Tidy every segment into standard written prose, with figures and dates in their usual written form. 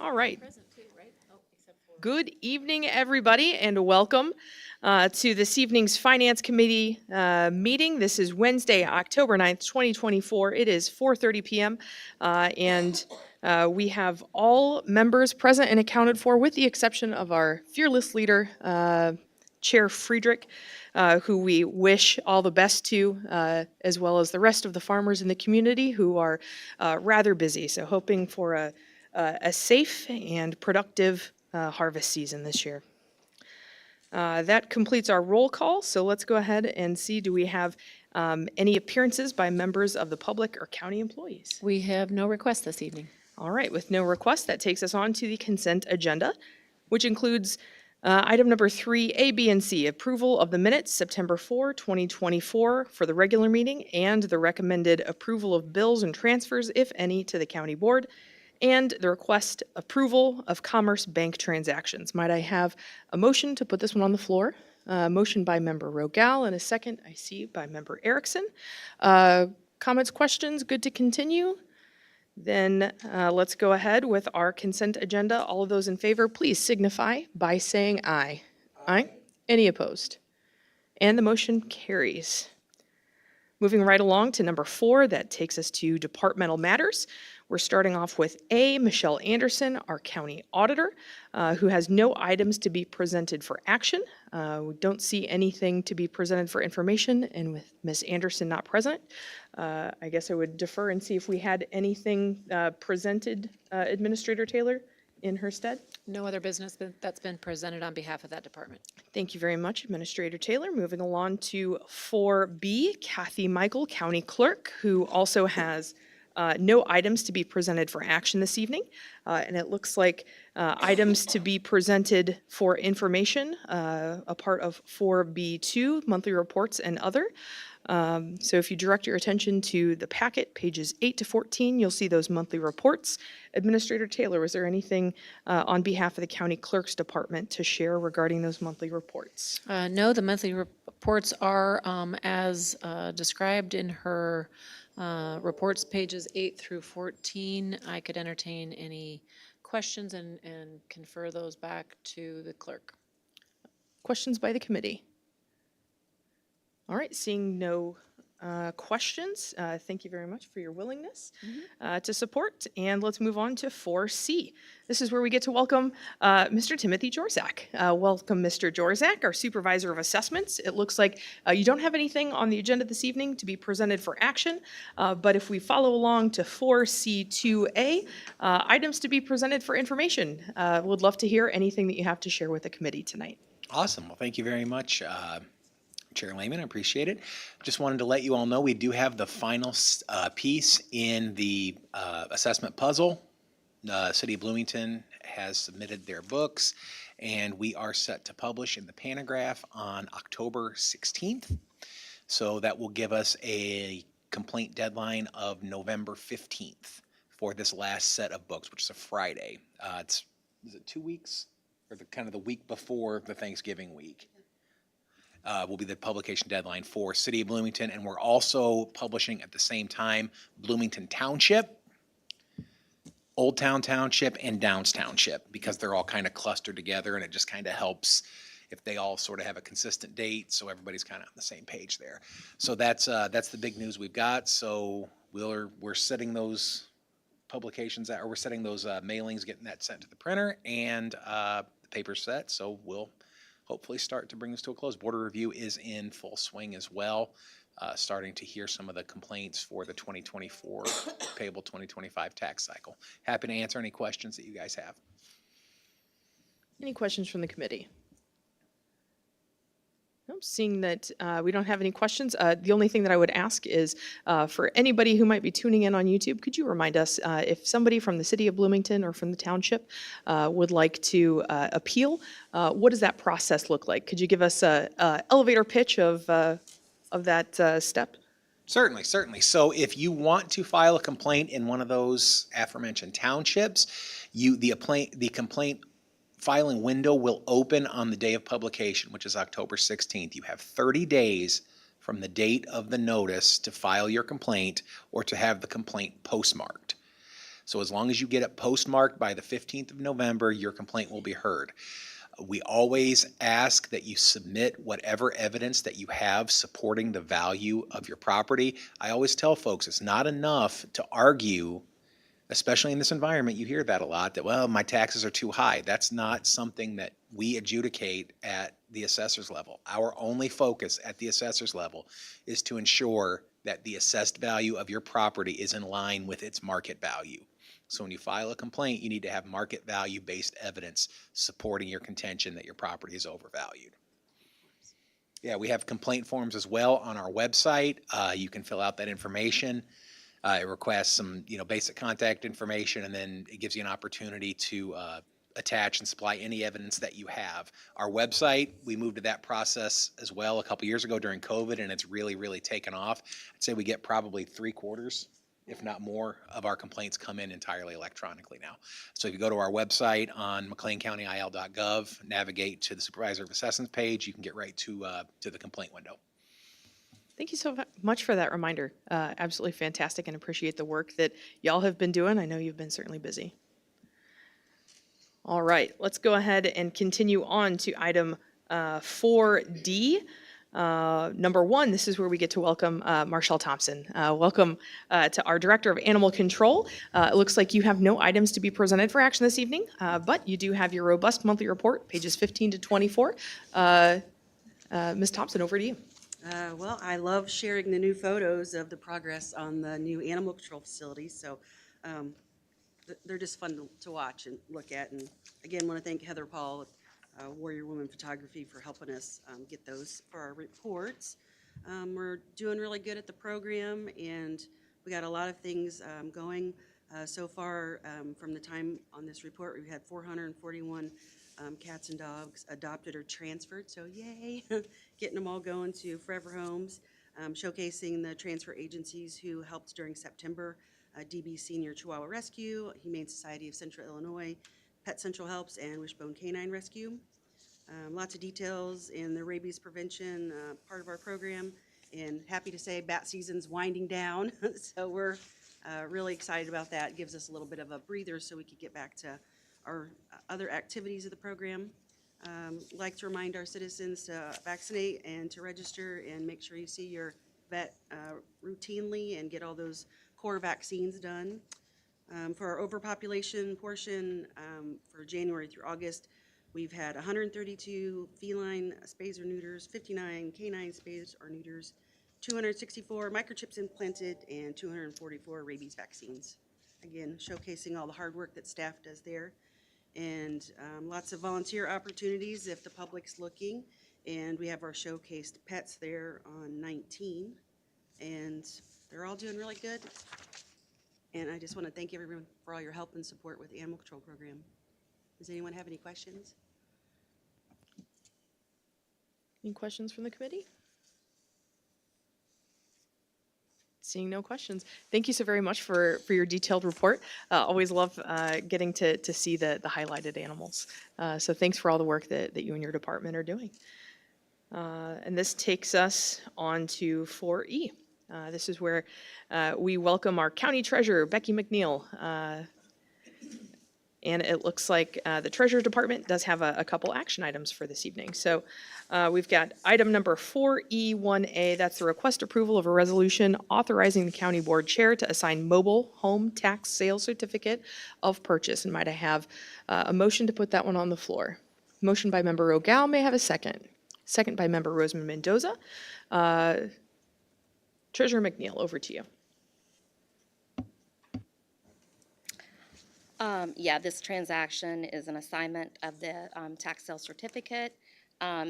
All right. Good evening, everybody, and welcome to this evening's Finance Committee meeting. This is Wednesday, October 9th, 2024. It is 4:30 p.m. And we have all members present and accounted for, with the exception of our fearless leader, Chair Friedrich, who we wish all the best to, as well as the rest of the farmers in the community who are rather busy. So hoping for a safe and productive harvest season this year. That completes our roll call, so let's go ahead and see, do we have any appearances by members of the public or county employees? We have no requests this evening. All right, with no requests, that takes us on to the consent agenda, which includes item number 3, A, B, and C, approval of the minutes September 4, 2024 for the regular meeting, and the recommended approval of bills and transfers, if any, to the county board, and the request approval of Commerce Bank transactions. Might I have a motion to put this one on the floor? Motion by member Rogal, and a second I see by member Erickson. Comments, questions? Good to continue? Then let's go ahead with our consent agenda. All of those in favor, please signify by saying aye. Aye. Any opposed? And the motion carries. Moving right along to number 4, that takes us to departmental matters. We're starting off with A, Michelle Anderson, our county auditor, who has no items to be presented for action. We don't see anything to be presented for information, and with Ms. Anderson not present, I guess I would defer and see if we had anything presented, Administrator Taylor, in her stead. No other business that's been presented on behalf of that department. Thank you very much, Administrator Taylor. Moving along to 4B, Kathy Michael, County Clerk, who also has no items to be presented for action this evening. And it looks like items to be presented for information, a part of 4B2, monthly reports and other. So if you direct your attention to the packet, pages 8 to 14, you'll see those monthly reports. Administrator Taylor, is there anything on behalf of the County Clerk's Department to share regarding those monthly reports? No, the monthly reports are as described in her reports, pages 8 through 14. I could entertain any questions and confer those back to the clerk. Questions by the committee? All right, seeing no questions, thank you very much for your willingness to support. And let's move on to 4C. This is where we get to welcome Mr. Timothy Jorzak. Welcome, Mr. Jorzak, our Supervisor of Assessments. It looks like you don't have anything on the agenda this evening to be presented for action, but if we follow along to 4C2A, items to be presented for information. Would love to hear anything that you have to share with the committee tonight. Awesome. Well, thank you very much, Chair Lehman. I appreciate it. Just wanted to let you all know we do have the final piece in the assessment puzzle. City of Bloomington has submitted their books, and we are set to publish in the Panagraph on October 16th. So that will give us a complaint deadline of November 15th for this last set of books, which is a Friday. Is it 2 weeks? Or kind of the week before the Thanksgiving week. Will be the publication deadline for City of Bloomington, and we're also publishing at the same time Bloomington Township, Old Town Township, and Downs Township, because they're all kind of clustered together, and it just kind of helps if they all sort of have a consistent date, so everybody's kind of on the same page there. So that's the big news we've got. So we're setting those publications out, or we're setting those mailings, getting that sent to the printer, and the paper's set. So we'll hopefully start to bring this to a close. Border review is in full swing as well, starting to hear some of the complaints for the 2024 payable 2025 tax cycle. Happy to answer any questions that you guys have. Any questions from the committee? No, seeing that we don't have any questions, the only thing that I would ask is for anybody who might be tuning in on YouTube, could you remind us if somebody from the City of Bloomington or from the township would like to appeal, what does that process look like? Could you give us an elevator pitch of that step? Certainly. So if you want to file a complaint in one of those aforementioned townships, the complaint filing window will open on the day of publication, which is October 16th. You have 30 days from the date of the notice to file your complaint or to have the complaint postmarked. So as long as you get it postmarked by the 15th of November, your complaint will be heard. We always ask that you submit whatever evidence that you have supporting the value of your property. I always tell folks it's not enough to argue, especially in this environment. You hear that a lot, that, well, my taxes are too high. That's not something that we adjudicate at the assessor's level. Our only focus at the assessor's level is to ensure that the assessed value of your property is in line with its market value. So when you file a complaint, you need to have market value based evidence supporting your contention that your property is overvalued. Yeah, we have complaint forms as well on our website. You can fill out that information. It requests some, basic contact information, and then it gives you an opportunity to attach and supply any evidence that you have. Our website, we moved to that process as well a couple years ago during COVID, and it's really, really taken off. I'd say we get probably 3/4, if not more, of our complaints come in entirely electronically now. So if you go to our website on mcclaincountyil.gov, navigate to the Supervisor of Assessments page, you can get right to the complaint window. Thank you so much for that reminder. Absolutely fantastic, and appreciate the work that y'all have been doing. I know you've been certainly busy. All right, let's go ahead and continue on to item 4D. Number 1, this is where we get to welcome Marshall Thompson. Welcome to our Director of Animal Control. It looks like you have no items to be presented for action this evening, but you do have your robust monthly report, pages 15 to 24. Ms. Thompson, over to you. Well, I love sharing the new photos of the progress on the new animal control facilities, so they're just fun to watch and look at. And again, want to thank Heather Paul, Warrior Woman Photography, for helping us get those for our reports. We're doing really good at the program, and we got a lot of things going so far. From the time on this report, we've had 441 cats and dogs adopted or transferred, so yay, getting them all going to Forever Homes, showcasing the transfer agencies who helped during September: DB Senior Chihuahua Rescue, Humane Society of Central Illinois, Pet Central Helps, and Wishbone Canine Rescue. Lots of details in the rabies prevention part of our program, and happy to say bat season's winding down, so we're really excited about that. It gives us a little bit of a breather so we could get back to our other activities of the program. Like to remind our citizens to vaccinate and to register, and make sure you see your vet routinely and get all those core vaccines done. For our overpopulation portion, for January through August, we've had 132 feline spays or neuters, 59 canine spays or neuters, 264 microchips implanted, and 244 rabies vaccines. Again, showcasing all the hard work that staff does there. And lots of volunteer opportunities if the public's looking. And we have our showcased pets there on 19. And they're all doing really good. And I just want to thank everyone for all your help and support with the animal control program. Does anyone have any questions? Any questions from the committee? Seeing no questions. Thank you so very much for your detailed report. Always love getting to see the highlighted animals. So thanks for all the work that you and your department are doing. And this takes us on to 4E. This is where we welcome our County Treasurer, Becky McNeil. And it looks like the Treasurer Department does have a couple action items for this evening. So we've got item number 4E1A. That's the request approval of a resolution authorizing the County Board Chair to assign mobile home tax sale certificate of purchase. And might I have a motion to put that one on the floor? Motion by Member Rogal. May I have a second? Second by Member Roseman Mendoza. Treasurer McNeil, over to you. Yeah, this transaction is an assignment of the tax sale certificate,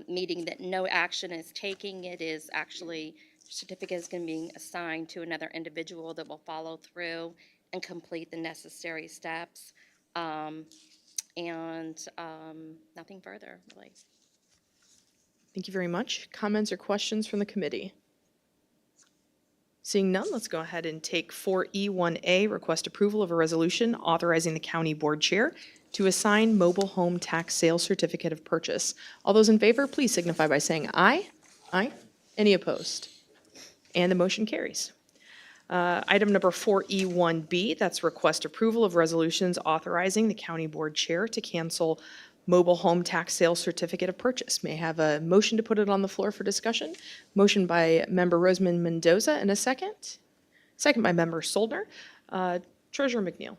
meaning that no action is taking. It is actually, certificate is going to be assigned to another individual that will follow through and complete the necessary steps. And nothing further, really. Thank you very much. Comments or questions from the committee? Seeing none, let's go ahead and take 4E1A, request approval of a resolution authorizing the County Board Chair to assign mobile home tax sale certificate of purchase. All those in favor, please signify by saying aye. Aye. Any opposed? And the motion carries. Item number 4E1B, that's request approval of resolutions authorizing the county board chair to cancel mobile home tax sales certificate of purchase. May I have a motion to put it on the floor for discussion? Motion by member Roseman Mendoza and a second. Second by member Soldner. Treasurer McNeil.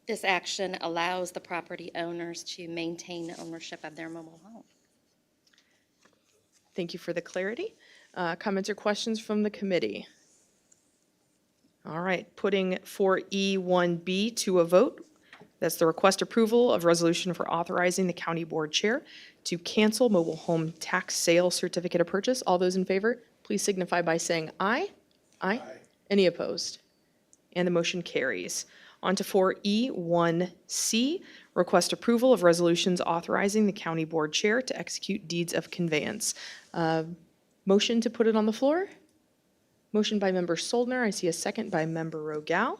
This action allows the property owners to maintain ownership of their mobile home. Thank you for the clarity. Comments or questions from the committee? All right, putting 4E1B to a vote. That's the request approval of resolution for authorizing the county board chair to cancel mobile home tax sale certificate of purchase. All those in favor, please signify by saying aye. Aye. Any opposed? And the motion carries. On to 4E1C, request approval of resolutions authorizing the county board chair to execute deeds of conveyance. Motion to put it on the floor? Motion by member Soldner. I see a second by member Rogal.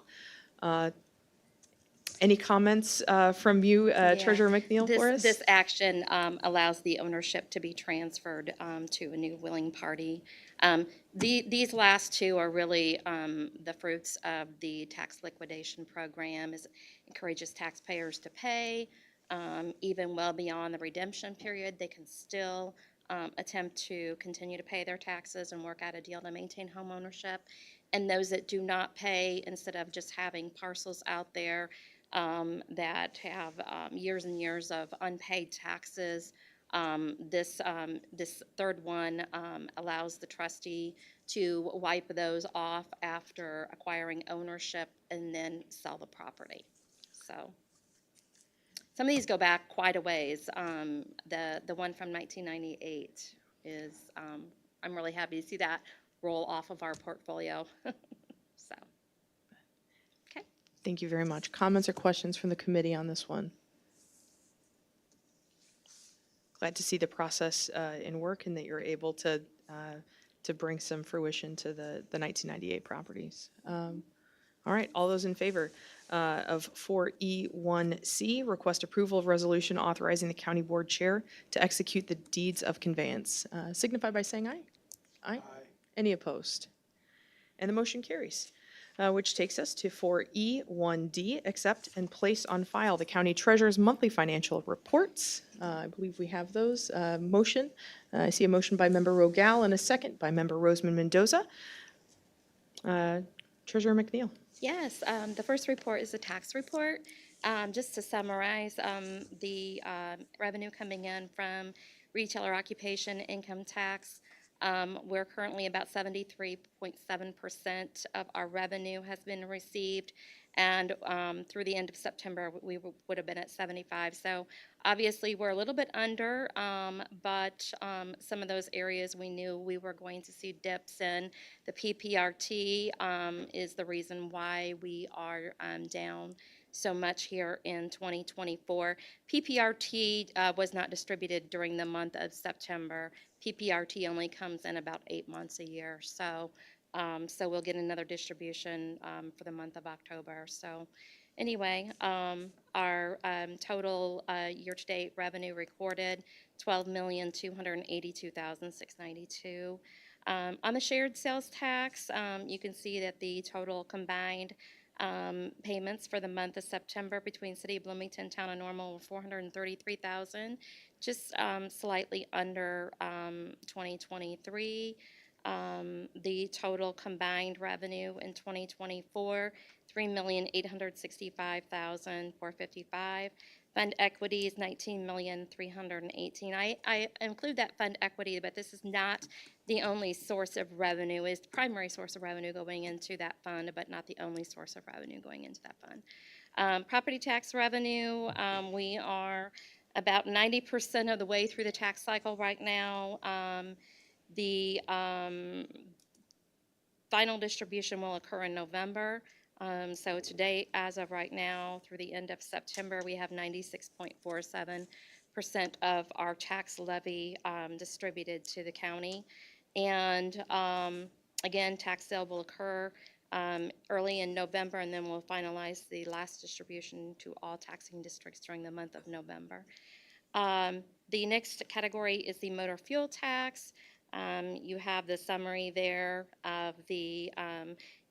Any comments from you, Treasurer McNeil, for us? This action allows the ownership to be transferred to a new willing party. These last two are really the fruits of the tax liquidation program. It encourages taxpayers to pay even well beyond the redemption period. They can still attempt to continue to pay their taxes and work out a deal to maintain home ownership. And those that do not pay, instead of just having parcels out there that have years and years of unpaid taxes, this third one allows the trustee to wipe those off after acquiring ownership and then sell the property. So some of these go back quite a ways. The one from 1998 is, I'm really happy to see that roll off of our portfolio. So, okay. Thank you very much. Comments or questions from the committee on this one? Glad to see the process in work and that you're able to bring some fruition to the 1998 properties. All right, all those in favor of 4E1C, request approval of resolution authorizing the county board chair to execute the deeds of conveyance, signify by saying aye. Aye. Any opposed? And the motion carries. Which takes us to 4E1D, accept and place on file the county treasurer's monthly financial reports. I believe we have those. Motion. I see a motion by member Rogal and a second by member Roseman Mendoza. Treasurer McNeil. Yes, the first report is the tax report. Just to summarize, the revenue coming in from retailer occupation income tax, we're currently about 73.7% of our revenue has been received, and through the end of September, we would have been at 75. So obviously, we're a little bit under, but some of those areas we knew we were going to see dips in. The PPRT is the reason why we are down so much here in 2024. PPRT was not distributed during the month of September. PPRT only comes in about 8 months a year. So we'll get another distribution for the month of October. So anyway, our total year-to-date revenue recorded $12,282,692. On the shared sales tax, you can see that the total combined payments for the month of September between City of Bloomington, Town of Normal were $433,000, just slightly under 2023. The total combined revenue in 2024, $3,865,455. Fund equity is $19,318,000. I include that fund equity, but this is not the only source of revenue. It's the primary source of revenue going into that fund, but not the only source of revenue going into that fund. Property tax revenue, we are about 90% of the way through the tax cycle right now. The final distribution will occur in November. So today, as of right now, through the end of September, we have 96.47% of our tax levy distributed to the county. And again, tax sale will occur early in November, and then we'll finalize the last distribution to all taxing districts during the month of November. The next category is the motor fuel tax. You have the summary there of the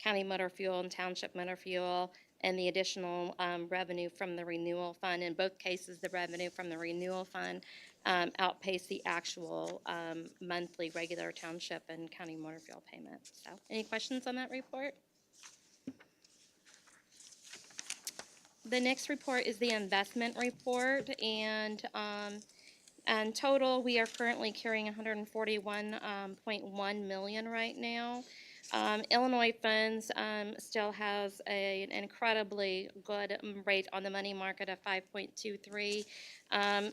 county motor fuel and township motor fuel, and the additional revenue from the renewal fund. In both cases, the revenue from the renewal fund outpaced the actual monthly regular township and county motor fuel payments. So, any questions on that report? The next report is the investment report, and in total, we are currently carrying 141.1 million right now. Illinois Funds still has an incredibly good rate on the money market of 5.23.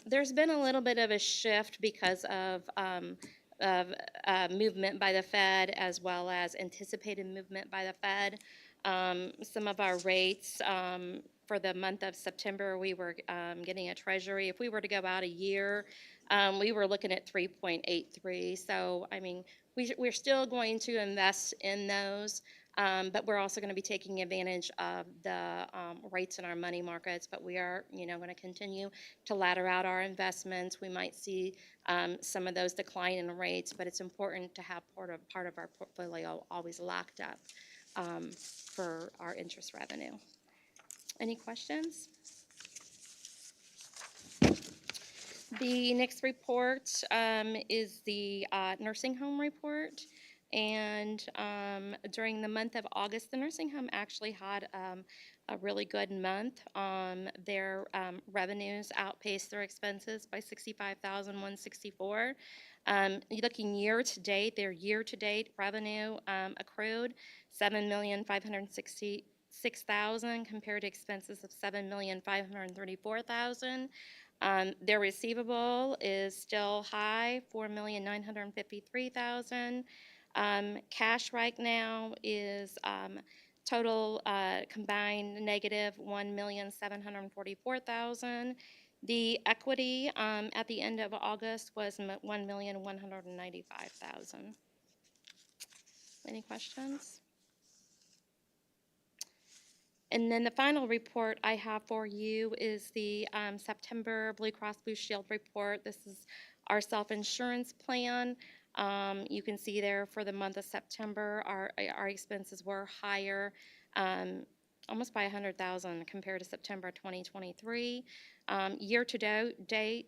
There's been a little bit of a shift because of movement by the Fed, as well as anticipated movement by the Fed. Some of our rates for the month of September, we were getting a treasury. If we were to go out a year, we were looking at 3.83. So, I mean, we're still going to invest in those, but we're also going to be taking advantage of the rates in our money markets. But we are, going to continue to ladder out our investments. We might see some of those decline in rates, but it's important to have part of our portfolio always locked up for our interest revenue. Any questions? The next report is the nursing home report. And during the month of August, the nursing home actually had a really good month. Their revenues outpaced their expenses by $65,164. Looking year to date, their year-to-date revenue accrued $7,566,000 compared to expenses of $7,534,000. Their receivable is still high, $4,953,000. Cash right now is total combined negative $1,744,000. The equity at the end of August was $1,195,000. Any questions? And then the final report I have for you is the September Blue Cross Blue Shield report. This is our self-insurance plan. You can see there for the month of September, our expenses were higher, almost by $100,000 compared to September 2023. Year to date,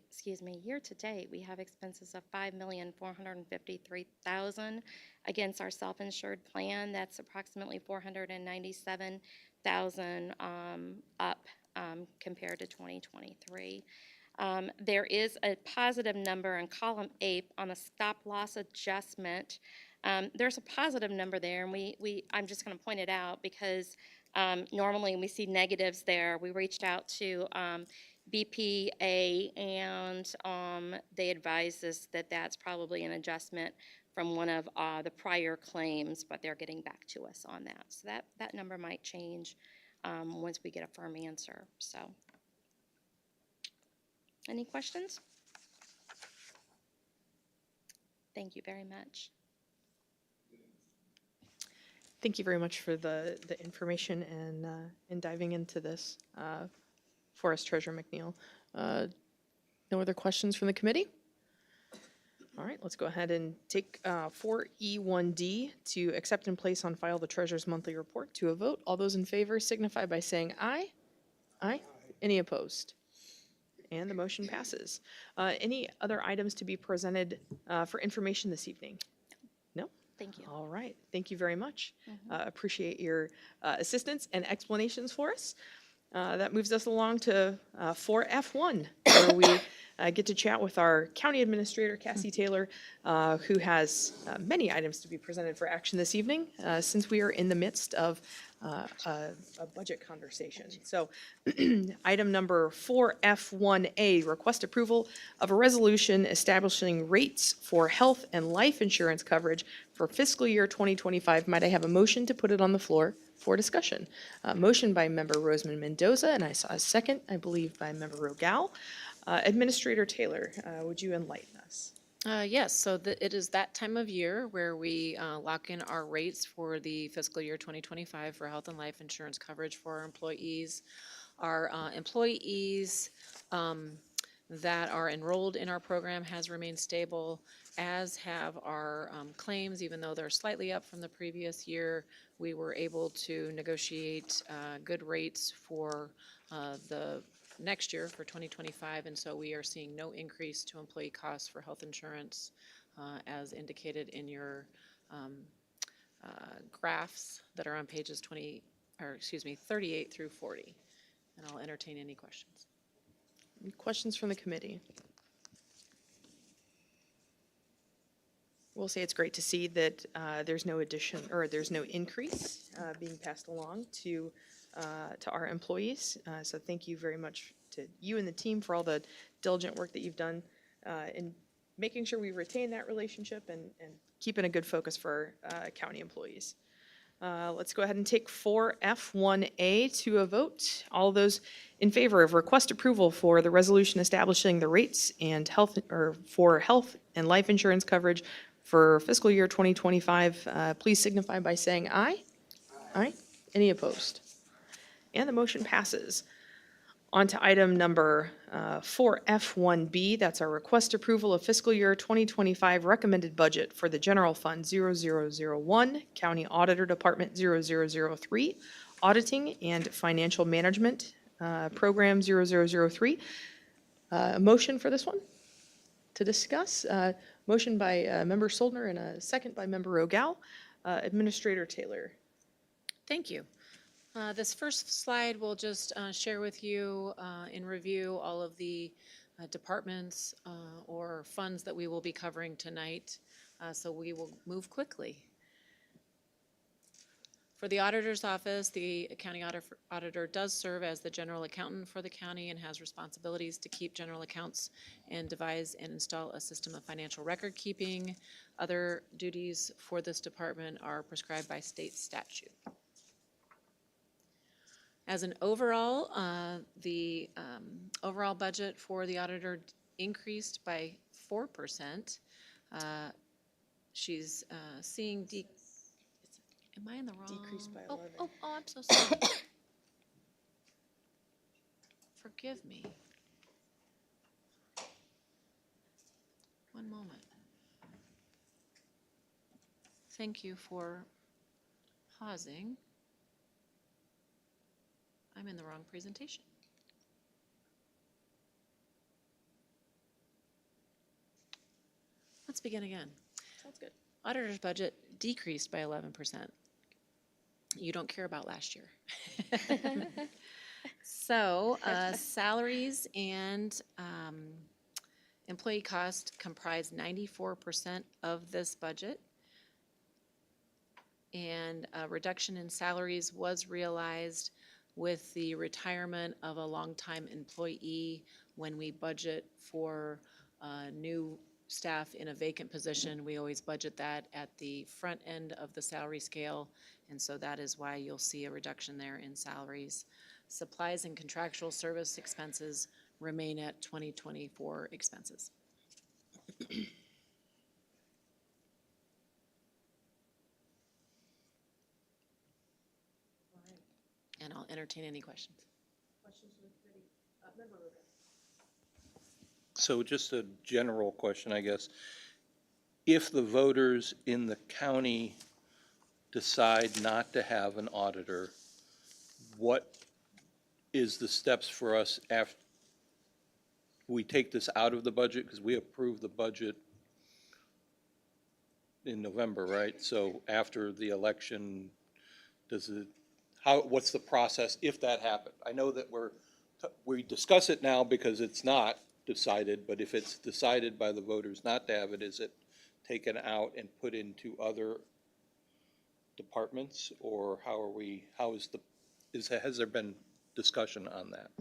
we have expenses of $5,453,000 against our self-insured plan. That's approximately $497,000 up compared to 2023. There is a positive number in column 8 on a stop-loss adjustment. There's a positive number there, and I'm just going to point it out because normally we see negatives there. We reached out to BPA, and they advised us that that's probably an adjustment from one of the prior claims, but they're getting back to us on that. So that number might change once we get a firm answer. So, any questions? Thank you very much. Thank you very much for the information and diving into this for us, Treasurer McNeil. No other questions from the committee? All right, let's go ahead and take 4E1D to accept and place on file the Treasurer's monthly report to a vote. All those in favor signify by saying aye. Aye. Any opposed? And the motion passes. Any other items to be presented for information this evening? No? Thank you. All right, thank you very much. Appreciate your assistance and explanations for us. That moves us along to 4F1, where we get to chat with our County Administrator, Cassie Taylor, who has many items to be presented for action this evening, since we are in the midst of a budget conversation. So item number 4F1A, request approval of a resolution establishing rates for health and life insurance coverage for fiscal year 2025. Might I have a motion to put it on the floor for discussion? Motion by Member Roseman Mendoza, and I saw a second, I believe, by Member Rogal. Administrator Taylor, would you enlighten us? Yes, so it is that time of year where we lock in our rates for the fiscal year 2025 for health and life insurance coverage for our employees. Our employees that are enrolled in our program has remained stable, as have our claims, even though they're slightly up from the previous year. we were able to negotiate good rates for the next year, for 2025, and so we are seeing no increase to employee costs for health insurance as indicated in your graphs that are on pages 38 through 40. And I'll entertain any questions. Any questions from the committee? We'll say it's great to see that there's no addition, or there's no increase being passed along to our employees. So thank you very much to you and the team for all the diligent work that you've done in making sure we retain that relationship and keeping a good focus for county employees. Let's go ahead and take 4F1A to a vote. All those in favor of request approval for the resolution establishing the rates and for health and life insurance coverage for fiscal year 2025, please signify by saying aye. Aye. Any opposed? And the motion passes. On to item number 4F1B, that's our request approval of fiscal year 2025 recommended budget for the General Fund 0001, County Auditor Department 0003, Auditing and Financial Management Program 0003. A motion for this one to discuss. Motion by Member Soldner and a second by Member Rogal. Administrator Taylor. Thank you. This first slide will just share with you in review all of the departments or funds that we will be covering tonight. So we will move quickly. For the auditor's office, the county auditor does serve as the general accountant for the county and has responsibilities to keep general accounts and devise and install a system of financial record keeping. Other duties for this department are prescribed by state statute. As an overall, the overall budget for the auditor increased by 4%. She's seeing am I in the wrong? Decreased by 11. Oh, I'm so sorry. Forgive me. One moment. Thank you for pausing. I'm in the wrong presentation. Let's begin again. Sounds good. Auditor's budget decreased by 11%. You don't care about last year. So salaries and employee cost comprise 94% of this budget. And a reduction in salaries was realized with the retirement of a longtime employee. When we budget for new staff in a vacant position, we always budget that at the front end of the salary scale, and so that is why you'll see a reduction there in salaries. Supplies and contractual service expenses remain at 2024 expenses. And I'll entertain any questions. So just a general question, I guess. If the voters in the county decide not to have an auditor, what is the steps for us after we take this out of the budget? Because we approve the budget in November, right? So after the election, what's the process if that happened? I know that we discuss it now because it's not decided, but if it's decided by the voters not to have it, is it taken out and put into other departments, or has there been discussion on that?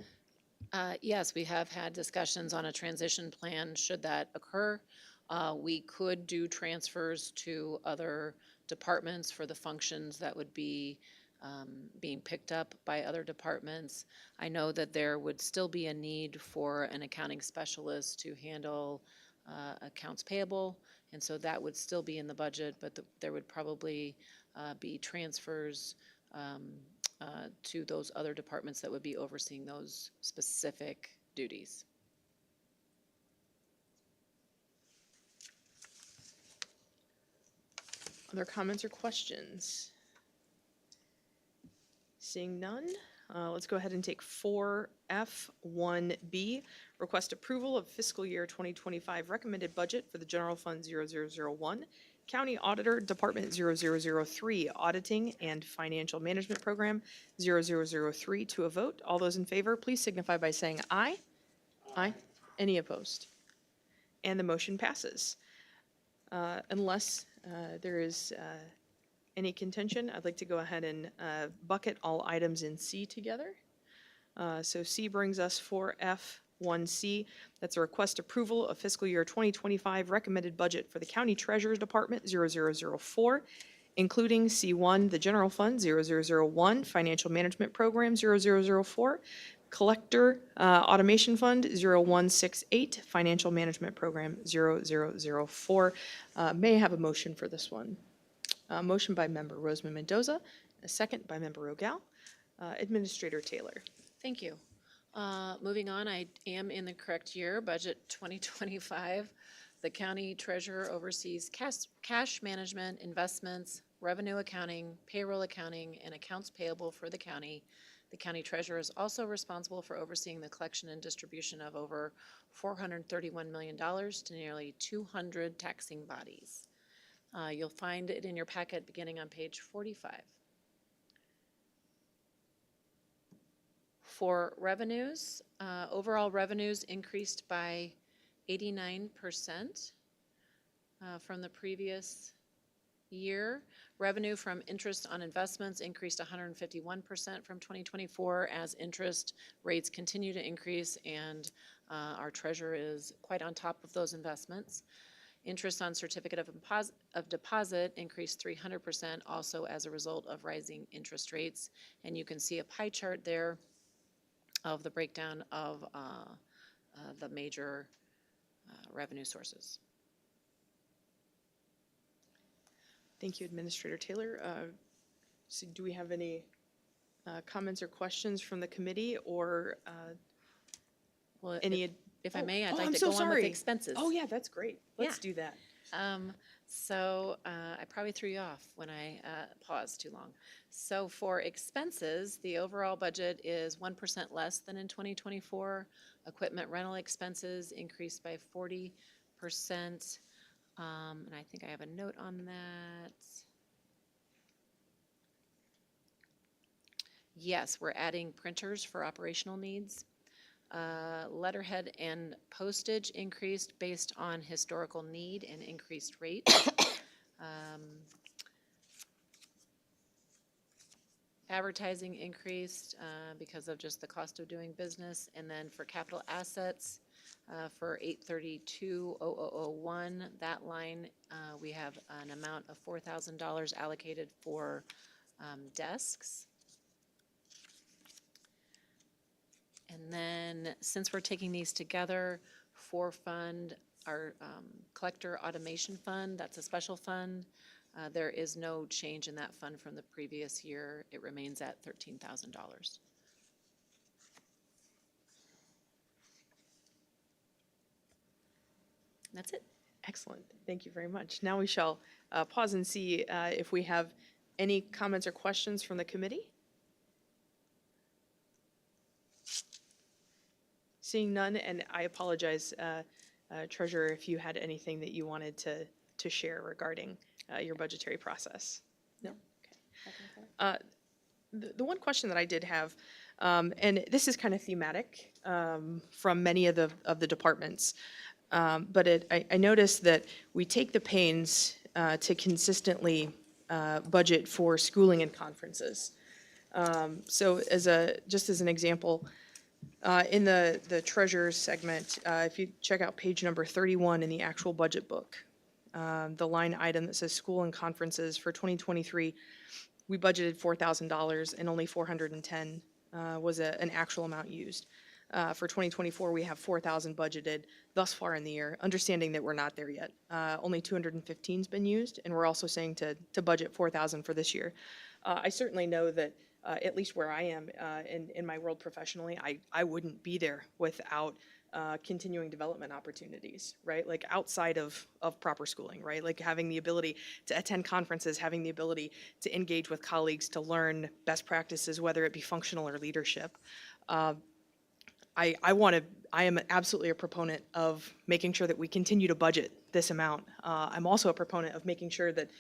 Yes, we have had discussions on a transition plan should that occur. We could do transfers to other departments for the functions that would be being picked up by other departments. I know that there would still be a need for an accounting specialist to handle accounts payable, and so that would still be in the budget, but there would probably be transfers to those other departments that would be overseeing those specific duties. Other comments or questions? Seeing none, let's go ahead and take 4F1B, request approval of fiscal year 2025 recommended budget for the General Fund 0001, County Auditor Department 0003, Auditing and Financial Management Program 0003 to a vote. All those in favor, please signify by saying aye. Aye. Any opposed? And the motion passes. Unless there is any contention, I'd like to go ahead and bucket all items in C together. So C brings us 4F1C. That's a request approval of fiscal year 2025 recommended budget for the County Treasurer's Department 0004, including C1, the General Fund 0001, Financial Management Program 0004, Collector Automation Fund 0168, Financial Management Program 0004. May I have a motion for this one? Motion by Member Roseman Mendoza, a second by Member Rogal. Administrator Taylor. Thank you. Moving on, I am in the correct year, budget 2025. The county treasurer oversees cash management, investments, revenue accounting, payroll accounting, and accounts payable for the county. The county treasurer is also responsible for overseeing the collection and distribution of over $431 million to nearly 200 taxing bodies. You'll find it in your packet beginning on page 45. For revenues, overall revenues increased by 89% from the previous year. Revenue from interest on investments increased 151% from 2024 as interest rates continue to increase, and our treasurer is quite on top of those investments. Interest on certificate of deposit increased 300% also as a result of rising interest rates. And you can see a pie chart there of the breakdown of the major revenue sources. Thank you, Administrator Taylor. So do we have any comments or questions from the committee or Well, any? if I may, I'd oh, like I'm to so go on with sorry. the expenses. Oh, yeah, that's great. Let's Yeah. do that. I probably threw you off when I paused too long. So for expenses, the overall budget is 1% less than in 2024. Equipment rental expenses increased by 40%. And I think I have a note on that. Yes, we're adding printers for operational needs. Letterhead and postage increased based on historical need and increased rates. Advertising increased because of just the cost of doing business. And then for capital assets, for 832,001, that line, we have an amount of $4,000 allocated for desks. And then, since we're taking these together, for fund, our collector automation fund, that's a special fund. There is no change in that fund from the previous year. It remains at $13,000. That's it. Excellent. Thank you very much. Now we shall pause and see if we have any comments or questions from the committee. Seeing none, and I apologize, Treasurer, if you had anything that you wanted to share regarding your budgetary process. No? Okay. The one question that I did have, and this is kind of thematic from many of the departments, but I noticed that we take the pains to consistently budget for schooling and conferences. So just as an example, in the treasurer's segment, if you check out page number 31 in the actual budget book, the line item that says school and conferences for 2023, we budgeted $4,000 and only $410 was an actual amount used. For 2024, we have $4,000 budgeted thus far in the year, understanding that we're not there yet. Only 215's been used, and we're also saying to budget $4,000 for this year. I certainly know that at least where I am in my world professionally, I wouldn't be there without continuing development opportunities, right? Like outside of proper schooling, right? Like having the ability to attend conferences, having the ability to engage with colleagues, to learn best practices, whether it be functional or leadership. I am absolutely a proponent of making sure that we continue to budget this amount. I'm also a proponent of making sure that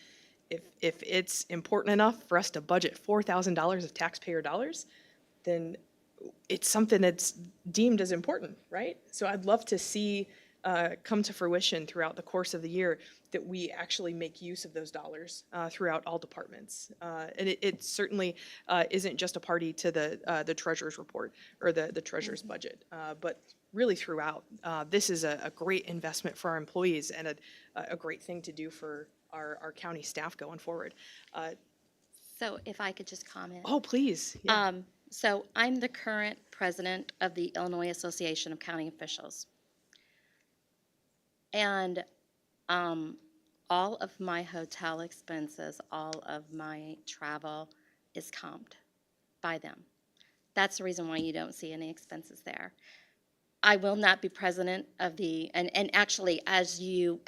if it's important enough for us to budget $4,000 of taxpayer dollars, then it's something that's deemed as important, right? So I'd love to see come to fruition throughout the course of the year that we actually make use of those dollars throughout all departments. And it certainly isn't just a party to the treasurer's report or the treasurer's budget, but really throughout. This is a great investment for our employees and a great thing to do for our county staff going forward. So if I could just comment. Oh, please. Yeah. So I'm the current president of the Illinois Association of County Officials. And all of my hotel expenses, all of my travel is comped by them. That's the reason why you don't see any expenses there. I will not be president of the, and actually as you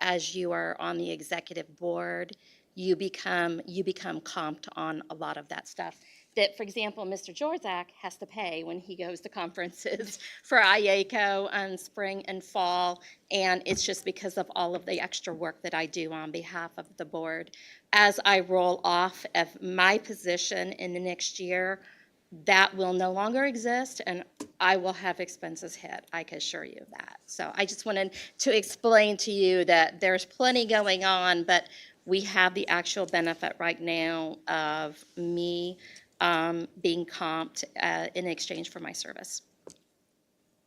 are on the executive board, you become comped on a lot of that stuff. That, for example, Mr. Jorzak has to pay when he goes to conferences for IACO on spring and fall, and it's just because of all of the extra work that I do on behalf of the board. As I roll off of my position in the next year, that will no longer exist, and I will have expenses hit, I can assure you of that. So I just wanted to explain to you that there's plenty going on, but we have the actual benefit right now of me being comped in exchange for my service.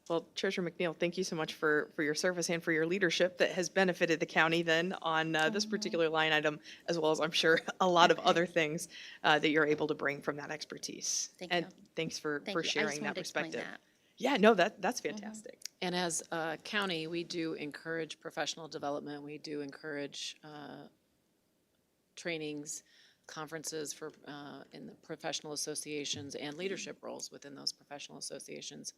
Well, Treasurer McNeil, thank you so much for your service and for your leadership that has benefited the county then on this particular line item, as well as I'm sure a lot of other things that you're able to bring from that expertise. Thank And you. thanks for Thank you. I just sharing wanted that to explain perspective. that. Yeah, no, that's fantastic. And as a county, we do encourage professional development. We do encourage trainings, conferences for in the professional associations and leadership roles within those professional associations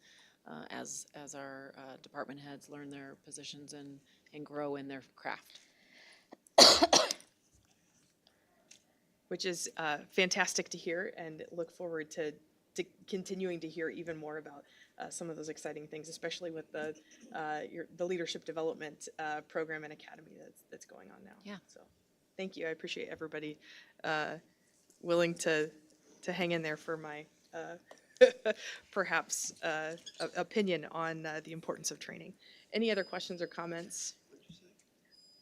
as our department heads learn their positions and grow in their craft. Which is fantastic to hear, and look forward to continuing to hear even more about some of those exciting things, especially with the leadership development program and academy that's going on now. Yeah. So, thank you. I appreciate everybody willing to hang in there for my perhaps opinion on the importance of training. Any other questions or comments?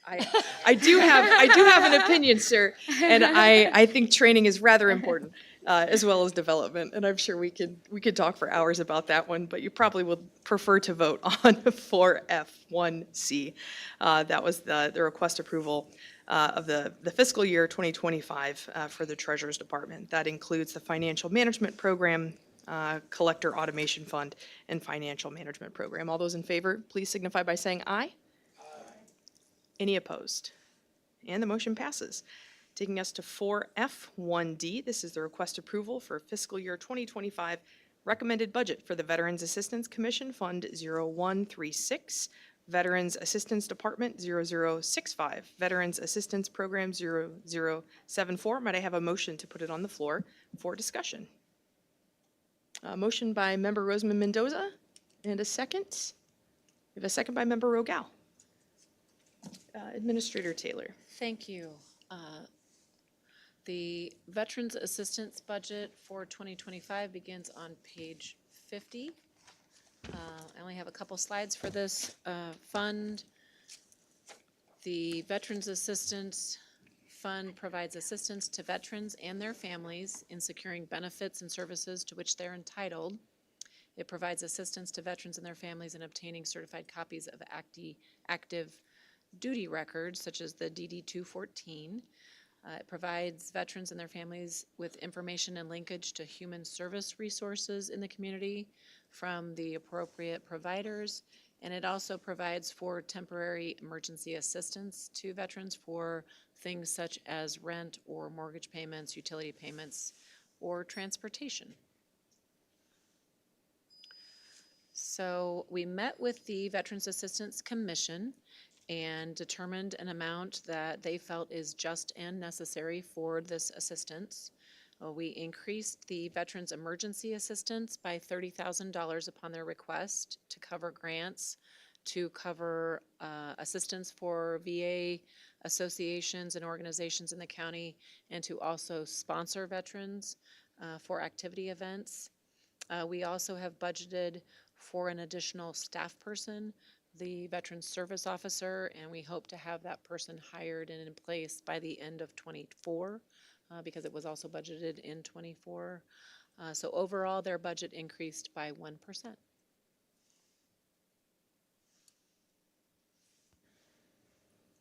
I do have an opinion, sir, and I think training is rather important, as well as development, and I'm sure we could talk for hours about that one, but you probably would prefer to vote on 4F1C. That was the request approval of the fiscal year 2025 for the Treasurer's Department. That includes the Financial Management Program, Collector Automation Fund, and Financial Management Program. All those in favor, please signify by saying aye. Any opposed? And the motion passes. Taking us to 4F1D, this is the request approval for fiscal year 2025 recommended budget for the Veterans Assistance Commission Fund 0136, Veterans Assistance Department 0065, Veterans Assistance Program 0074. Might I have a motion to put it on the floor for discussion? A motion by Member Roseman Mendoza and a second. We have a second by Member Rogal. Administrator Taylor. Thank you. The Veterans Assistance Budget for 2025 begins on page 50. I only have a couple slides for this fund. The Veterans Assistance Fund provides assistance to veterans and their families in securing benefits and services to which they're entitled. It provides assistance to veterans and their families in obtaining certified copies of active duty records, such as the DD-214. It provides veterans and their families with information and linkage to human service resources in the community from the appropriate providers. And it also provides for temporary emergency assistance to veterans for things such as rent or mortgage payments, utility payments, or transportation. So we met with the Veterans Assistance Commission and determined an amount that they felt is just and necessary for this assistance. We increased the Veterans Emergency Assistance by $30,000 upon their request to cover grants, to cover assistance for VA associations and organizations in the county, and to also sponsor veterans for activity events. We also have budgeted for an additional staff person, the Veterans Service Officer, and we hope to have that person hired and in place by the end of '24, because it was also budgeted in '24. So overall, their budget increased by 1%.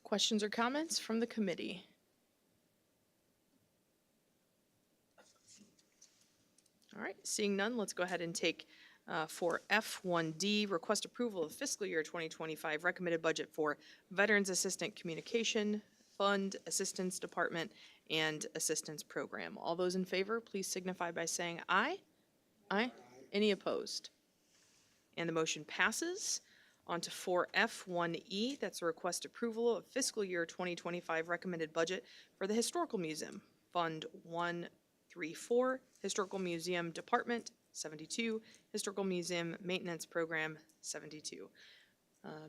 Questions or comments from the committee? All right, seeing none, let's go ahead and take for F1D, request approval of fiscal year 2025 recommended budget for Veterans Assistant Communication Fund, Assistance Department, and Assistance Program. All those in favor, please signify by saying aye. Aye. Any opposed? And the motion passes. On to 4F1E, that's a request approval of fiscal year 2025 recommended budget for the Historical Museum, Fund 134, Historical Museum Department, 72, Historical Museum Maintenance Program, 72.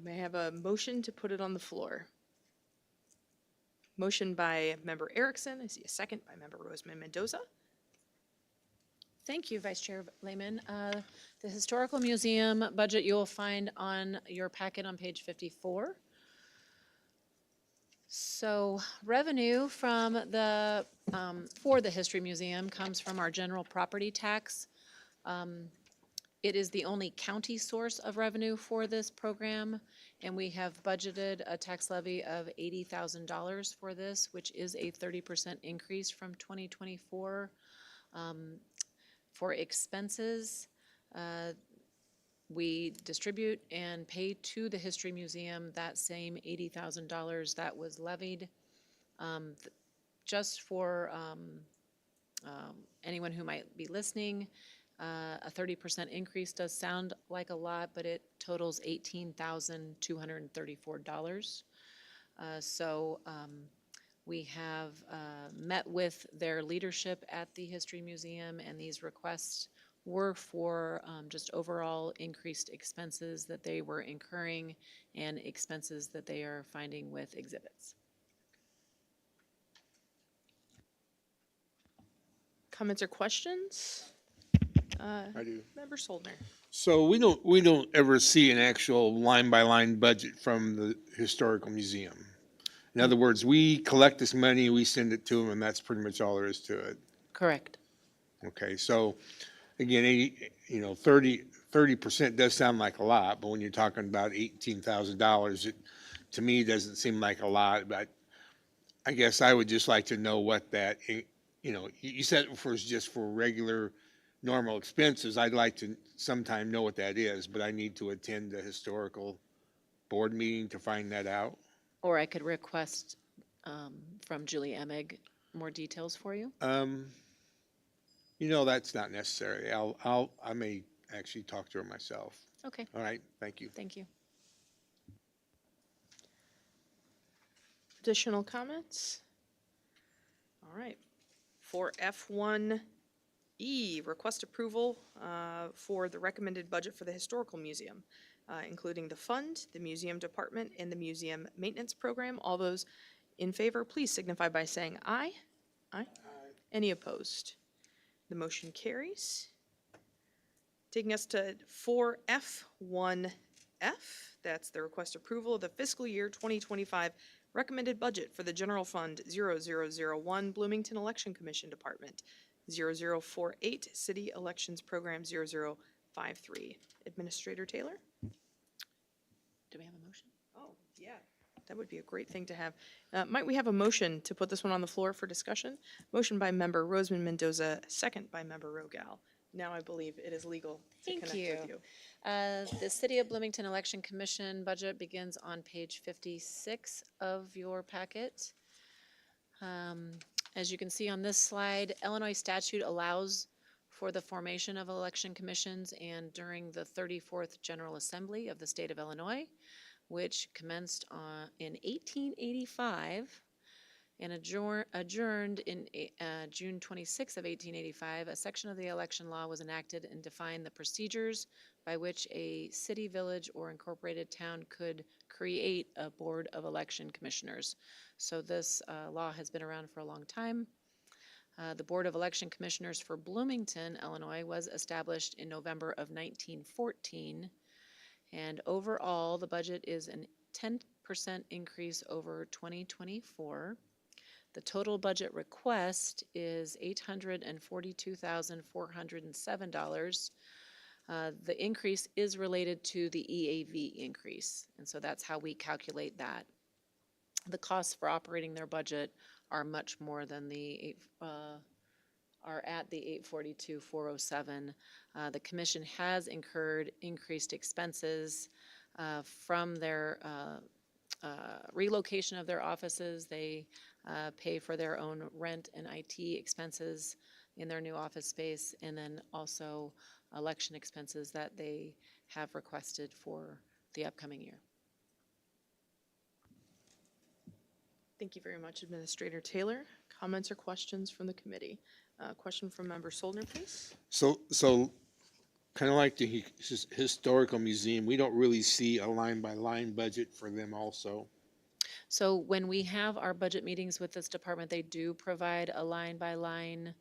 May I have a motion to put it on the floor? Motion by Member Erickson. I see a second by Member Roseman Mendoza. Thank you, Vice Chair Lehman. The Historical Museum budget you will find on your packet on page 54. So revenue from the, for the History Museum comes from our general property tax. It is the only county source of revenue for this program, and we have budgeted a tax levy of $80,000 for this, which is a 30% increase from 2024. For expenses, we distribute and pay to the History Museum that same $80,000 that was levied. Just for anyone who might be listening, a 30% increase does sound like a lot, but it totals $18,234. We have met with their leadership at the History Museum, and these requests were for just overall increased expenses that they were incurring and expenses that they are finding with exhibits. Comments or questions? I do. Member Soldner. So we don't ever see an actual line-by-line budget from the Historical Museum. In other words, we collect this money, we send it to them, and that's pretty much all there is to it. Correct. Okay, so again, 30% does sound like a lot, but when you're talking about $18,000, it, to me, doesn't seem like a lot, but I guess I would just like to know what that, you said it was just for regular, normal expenses. I'd like to sometime know what that is, but I need to attend the historical board meeting to find that out. Or I could request from Julie Emig more details for you. That's not necessary. I may actually talk to her myself. Okay, All right, thank you. thank you. Additional comments? All right. For F1E, request approval for the recommended budget for the Historical Museum, including the fund, the museum department, and the museum maintenance program. All those in favor, please signify by saying aye. Aye. Any opposed? The motion carries. Taking us to 4F1F, that's the request approval of the fiscal year 2025 recommended budget for the General Fund 0001 Bloomington Election Commission Department, 0048 City Elections Program 0053. Administrator Taylor? Do we have a motion? Oh, yeah. That would be a great thing to have. Might we have a motion to put this one on the floor for discussion? Motion by Member Roseman Mendoza, second by Member Rogal. Now I believe it is legal to Thank connect with you. you. The City of Bloomington Election Commission budget begins on page 56 of your packet. As you can see on this slide, Illinois statute allows for the formation of election commissions and during the 34th General Assembly of the State of Illinois, which commenced in 1885 and adjourned in June 26 of 1885. A section of the election law was enacted and defined the procedures by which a city, village, or incorporated town could create a board of election commissioners. So this law has been around for a long time. The Board of Election Commissioners for Bloomington, Illinois was established in November of 1914. And overall, the budget is a 10% increase over 2024. The total budget request is $842,407. The increase is related to the EAV increase, and so that's how we calculate that. The costs for operating their budget are much more than are at the 842,407. The commission has incurred increased expenses from their relocation of their offices. They pay for their own rent and IT expenses in their new office space, and then also election expenses that they have requested for the upcoming year. Thank you very much, Administrator Taylor. Comments or questions from the committee? Question from Member Soldner, please. So kind of like the Historical Museum, we don't really see a line-by-line budget for them also. So when we have our budget meetings with this department, they do provide a line-by-line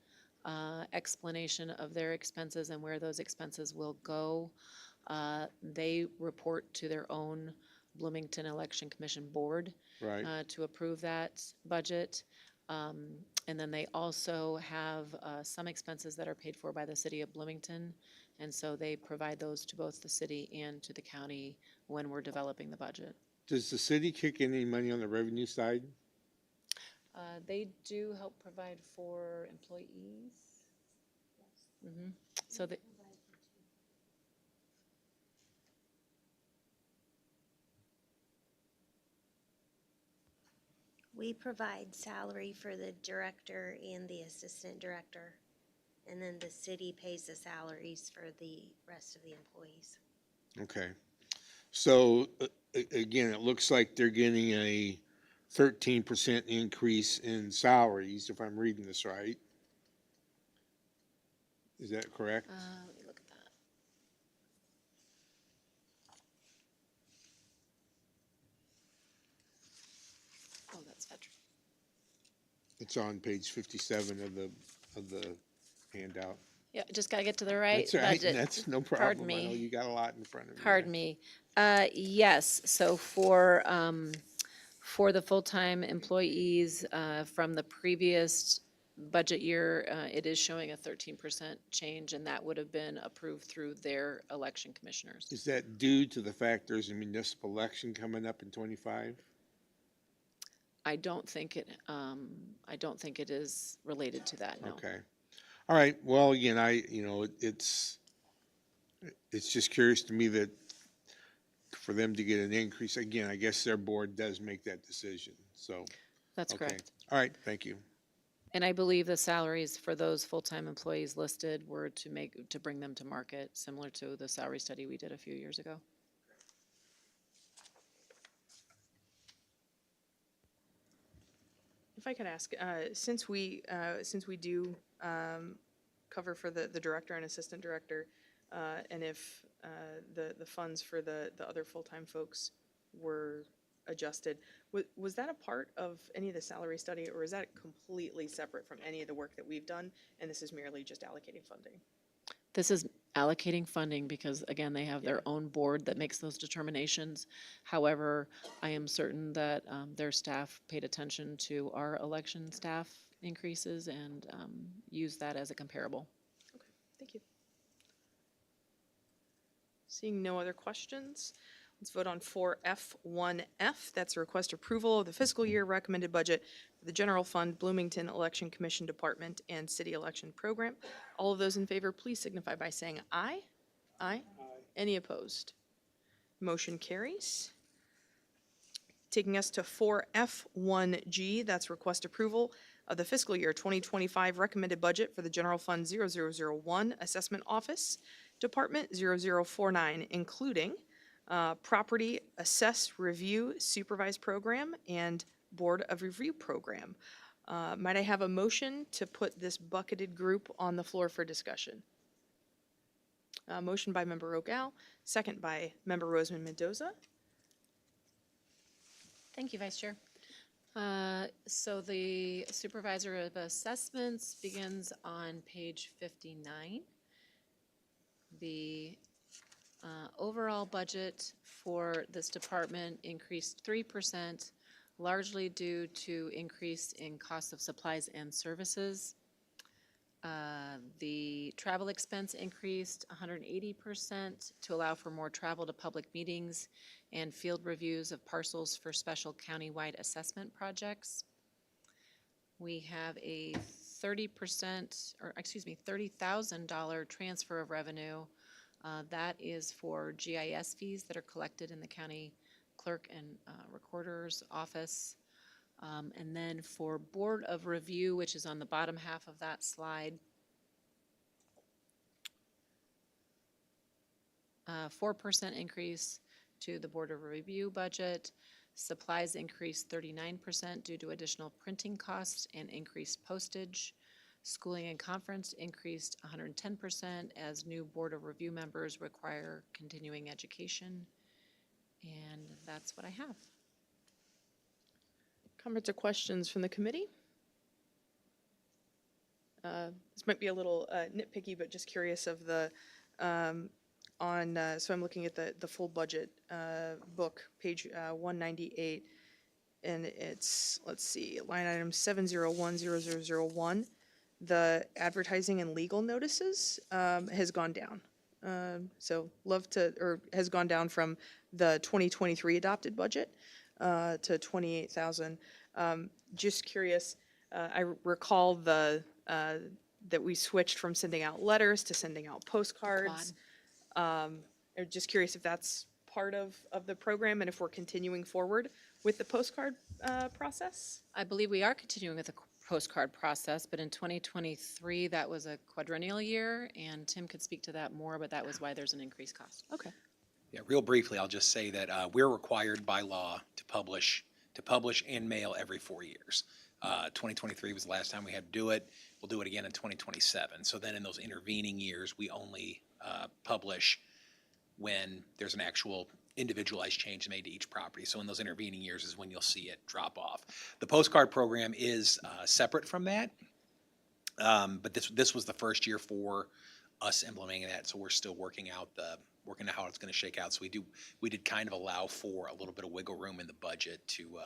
explanation of their expenses and where those expenses will go. They report to their own Bloomington Election Commission Board Right. to approve that budget. And then they also have some expenses that are paid for by the city of Bloomington. And so they provide those to both the city and to the county when we're developing the budget. Does the city kick in any money on the revenue side? They do help provide for employees. So the, We provide salary for the director and the assistant director, and then the city pays the salaries for the rest of the employees. Okay. So again, it looks like they're getting a 13% increase in salaries, if I'm reading this right. Is that correct? let me look at that. Oh, that's veteran. It's on page 57 of the handout. Yeah, just gotta get to the right That's all right. budget. That's no Pardon problem. I know me. you got a lot in front of you. Pardon me. Yes, so for the full-time employees, from the previous budget year, it is showing a 13% change, and that would have been approved through their election commissioners. Is that due to the fact there's a municipal election coming up in '25? I don't think it is related to that, no. Okay. All right. Well, again, it's just curious to me that for them to get an increase, again, I guess their board does make that decision, so. That's Okay. correct. All right, thank you. And I believe the salaries for those full-time employees listed were to bring them to market, similar to the salary study we did a few years ago. If I could ask, since we do cover for the director and assistant director, and if the funds for the other full-time folks were adjusted, was that a part of any of the salary study, or is that completely separate from any of the work that we've done, and this is merely just allocating funding? This is allocating funding because, again, they have their own board that makes those determinations. However, I am certain that their staff paid attention to our election staff increases and used that as a comparable. Okay, thank you. Seeing no other questions, let's vote on 4F1F. That's a request approval of the fiscal year recommended budget for the General Fund, Bloomington Election Commission Department, and City Election Program. All of those in favor, please signify by saying aye. Aye. Any opposed? Motion carries. Taking us to 4F1G, that's request approval of the fiscal year 2025 recommended budget for the General Fund 0001 Assessment Office Department 0049, including Property Assess Review Supervised Program and Board of Review Program. Might I have a motion to put this bucketed group on the floor for discussion? Motion by Member Rogal, second by Member Roseman Mendoza. Thank you, Vice Chair. So the Supervisor of Assessments begins on page 59. The overall budget for this department increased 3%, largely due to increase in cost of supplies and services. The travel expense increased 180% to allow for more travel to public meetings and field reviews of parcels for special countywide assessment projects. We have a 30,000 transfer of revenue. That is for GIS fees that are collected in the county clerk and recorder's office. And then for Board of Review, which is on the bottom half of that slide, 4% increase to the Board of Review budget. Supplies increased 39% due to additional printing costs and increased postage. Schooling and conference increased 110% as new Board of Review members require continuing education. And that's what I have. Comments or questions from the committee? This might be a little nitpicky, but just curious of the, so I'm looking at the full budget book, page 198, and it's, let's see, line item 7010001. The advertising and legal notices has gone down. So has gone down from the 2023 adopted budget to 28,000. Just curious, I recall that we switched from sending out letters to sending out postcards. I'm just curious if that's part of the program and if we're continuing forward with the postcard process? I believe we are continuing with the postcard process, but in 2023, that was a quadrennial year, and Tim could speak to that more, but that was why there's an increased cost. Okay. Yeah, real briefly, I'll just say that we're required by law to publish and mail every 4 years. 2023 was the last time we had to do it. We'll do it again in 2027. So then in those intervening years, we only publish when there's an actual individualized change made to each property. So in those intervening years is when you'll see it drop off. The postcard program is separate from that, but this was the first year for us implementing that, so we're still working out how it's going to shake out. So we did kind of allow for a little bit of wiggle room in the budget to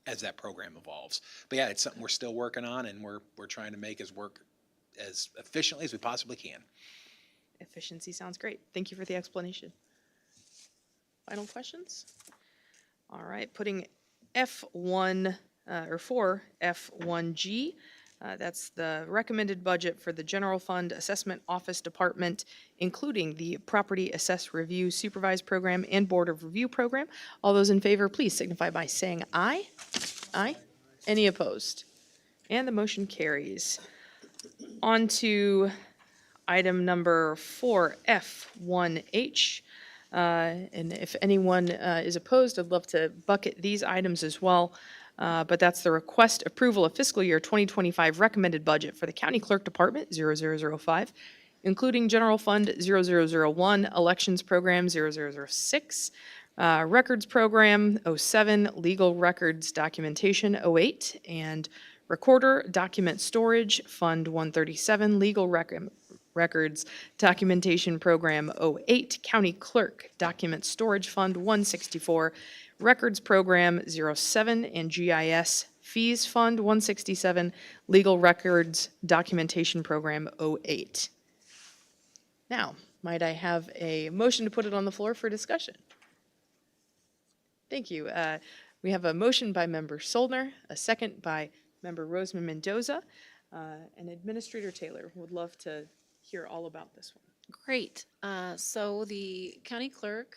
as that program evolves. But yeah, it's something we're still working on, and we're trying to make as work as efficiently as we possibly can. Efficiency sounds great. Thank you for the explanation. Final questions? All right, putting F1 for F1G. That's the recommended budget for the General Fund Assessment Office Department, including the Property Assess Review Supervised Program and Board of Review Program. All those in favor, please signify by saying aye. Aye. Any opposed? And the motion carries. On to item number 4F1H. And if anyone is opposed, I'd love to bucket these items as well. But that's the request approval of fiscal year 2025 recommended budget for the County Clerk Department 0005, including General Fund 0001, Elections Program 0006, Records Program 07, Legal Records Documentation 08, and Recorder Document Storage Fund 137, Legal Records Documentation Program 08, County Clerk Document Storage Fund 164, Records Program 07, and GIS Fees Fund 167, Legal Records Documentation Program 08. Now, might I have a motion to put it on the floor for discussion? Thank you. We have a motion by Member Soldner, a second by Member Roseman Mendoza, and Administrator Taylor would love to hear all about this one. Great. So the county clerk,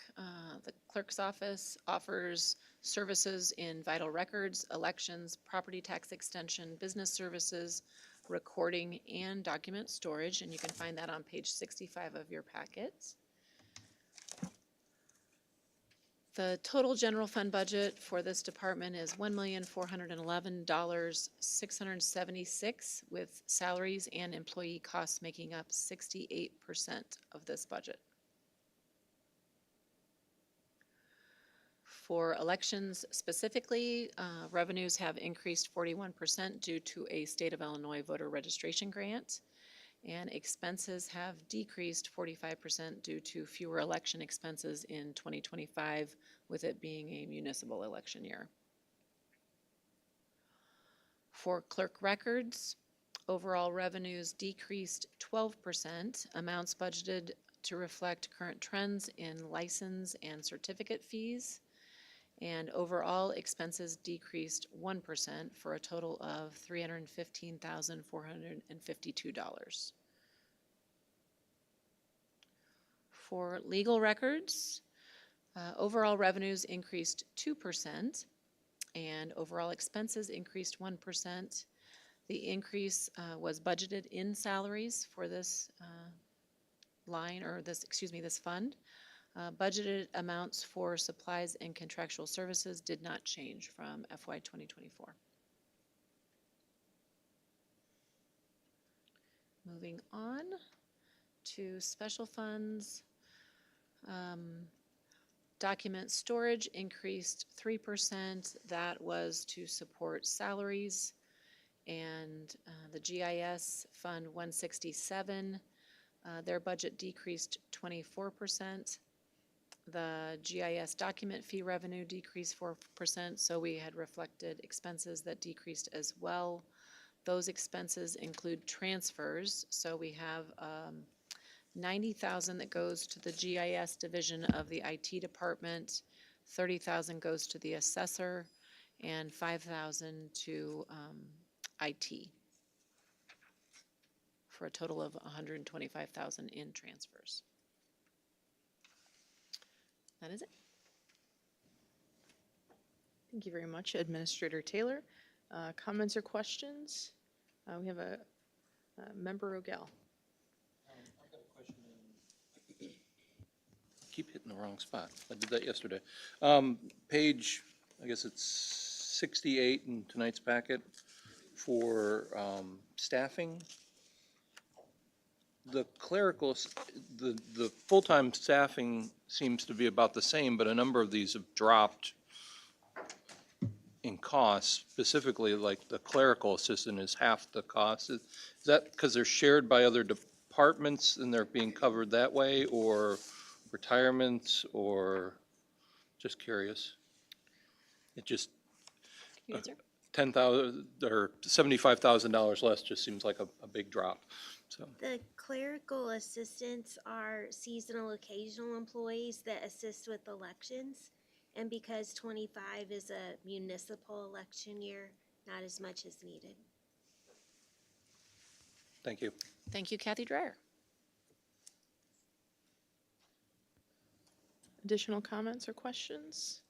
the clerk's office offers services in vital records, elections, property tax extension, business services, recording, and document storage, and you can find that on page 65 of your packets. The total general fund budget for this department is $1,411,676, with salaries and employee costs making up 68% of this budget. For elections specifically, revenues have increased 41% due to a state of Illinois voter registration grant, and expenses have decreased 45% due to fewer election expenses in 2025, with it being a municipal election year. For clerk records, overall revenues decreased 12%, amounts budgeted to reflect current trends in license and certificate fees, and overall expenses decreased 1% for a total of $315,452. For legal records, overall revenues increased 2% and overall expenses increased 1%. The increase was budgeted in salaries for this line, or this fund. Budgeted amounts for supplies and contractual services did not change from FY 2024. Moving on to special funds. Document storage increased 3%. That was to support salaries. And the GIS Fund 167, their budget decreased 24%. The GIS document fee revenue decreased 4%, so we had reflected expenses that decreased as well. Those expenses include transfers, so we have $90,000 that goes to the GIS division of the IT department, $30,000 goes to the assessor, and $5,000 to IT, for a total of $125,000 in transfers. That is it. Thank you very much, Administrator Taylor. Comments or questions? We have a Member O'Gall. I've got a question. Keep hitting the wrong spot. I did that yesterday. Page, I guess it's 68 in tonight's packet for staffing. The clerical, the full-time staffing seems to be about the same, but a number of these have dropped in cost. Specifically, like the clerical assistant is half the cost. Is that because they're shared by other departments and they're being covered that way, or retirements, or just curious? It just, Can you answer? $10,000 or $75,000 less just seems like a big drop, so. The clerical assistants are seasonal occasional employees that assist with elections. And because 25 is a municipal election year, not as much is needed. Thank you. Thank you, Kathy Dreyer. Additional comments or questions?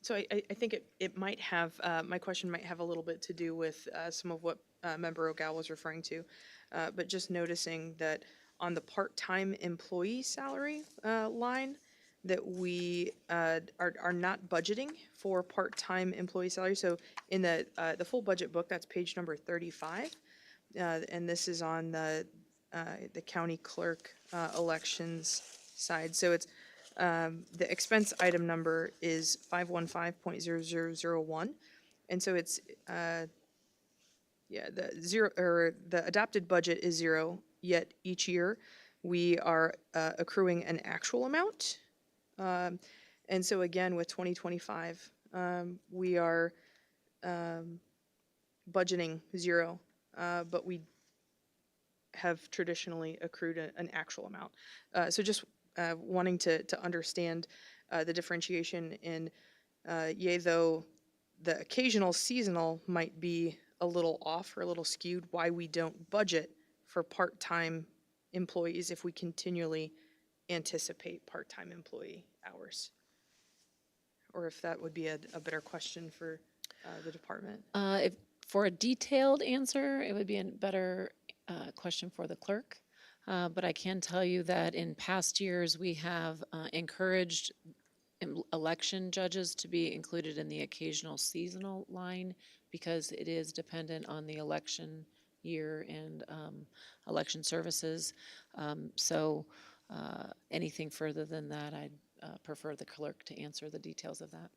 So I think it might have, my question might have a little bit to do with some of what Member O'Gall was referring to, but just noticing that on the part-time employee salary line, that we are not budgeting for part-time employee salary. So in the full budget book, that's page number 35, and this is on the county clerk elections side. So it's the expense item number is 515.0001, and so it's the adopted budget is zero. Yet each year we are accruing an actual amount, and so again with 2025 we are budgeting zero, but we have traditionally accrued an actual amount. So just wanting to understand the differentiation in, yea, though the occasional seasonal might be a little off or a little skewed, why we don't budget for part-time employees if we continually anticipate part-time employee hours? Or if that would be a better question for the department. If, for a detailed answer, it would be a better question for the clerk. But I can tell you that in past years, we have encouraged election judges to be included in the occasional seasonal line because it is dependent on the election year and election services. So anything further than that, I'd prefer the clerk to answer the details of that.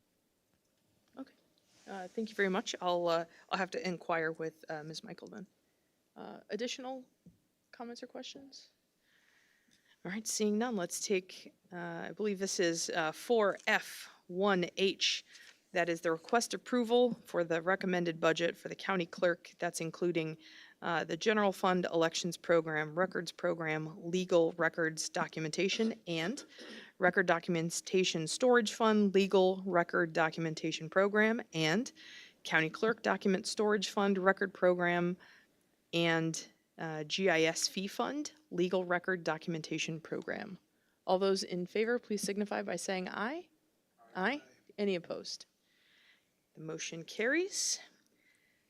Okay. Thank you very much. I'll have to inquire with Ms. Michael then. Additional comments or questions? All right, seeing none, let's take, I believe this is 4F1H. That is the request approval for the recommended budget for the county clerk. That's including the general fund elections program, records program, legal records documentation, and record documentation storage fund, legal record documentation program, and county clerk document storage fund, record program, and GIS fee fund, legal record documentation program. All those in favor, please signify by saying aye. Aye. Any opposed? The motion carries.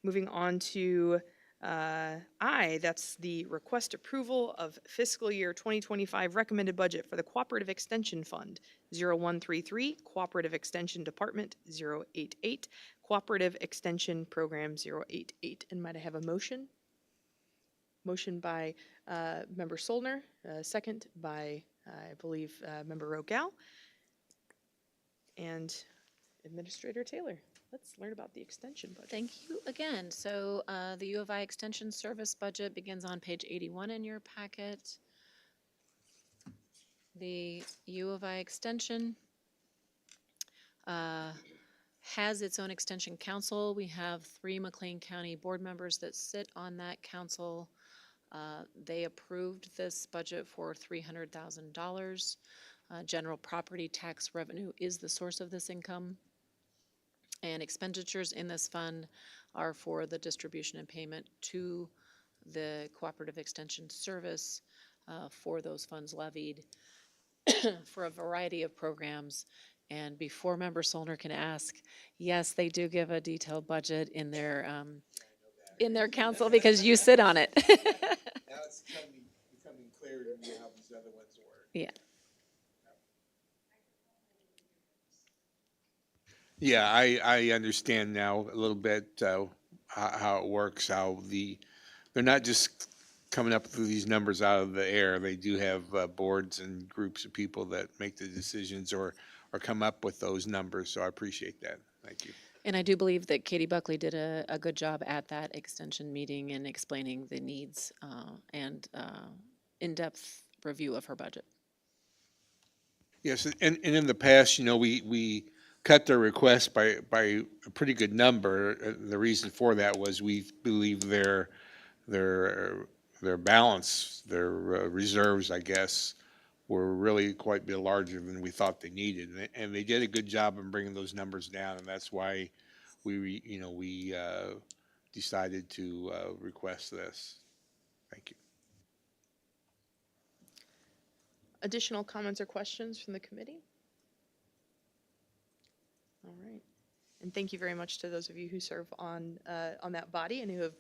Moving on to I, that's the request approval of fiscal year 2025 recommended budget for the Cooperative Extension Fund 0133, Cooperative Extension Department 088, Cooperative Extension Program 088. And might I have a motion? Motion by Member Solner, second by, I believe, Member Rogal. And Administrator Taylor. Let's learn about the extension budget. Thank you again. So the U of I Extension Service budget begins on page 81 in your packet. The U of I Extension has its own extension council. We have 3 McLean County board members that sit on that council. They approved this budget for $300,000. General property tax revenue is the source of this income. And expenditures in this fund are for the distribution and payment to the Cooperative Extension Service for those funds levied for a variety of programs. And before Member Solner can ask, yes, they do give a detailed budget in their council because you sit on it. Now it's becoming clear to me how these other ones work. Yeah. Yeah, I understand now a little bit how it works, they're not just coming up with these numbers out of the air. They do have boards and groups of people that make the decisions or come up with those numbers, so I appreciate that. Thank you. And I do believe that Katie Buckley did a good job at that extension meeting in explaining the needs and in-depth review of her budget. Yes, and in the past, we cut their request by a pretty good number. The reason for that was we believe their balance, their reserves, I guess, were really quite a bit larger than we thought they needed. And they did a good job in bringing those numbers down, and that's why we decided to request this. Thank you. Additional comments or questions from the committee? All right. And thank you very much to those of you who serve on that body and who have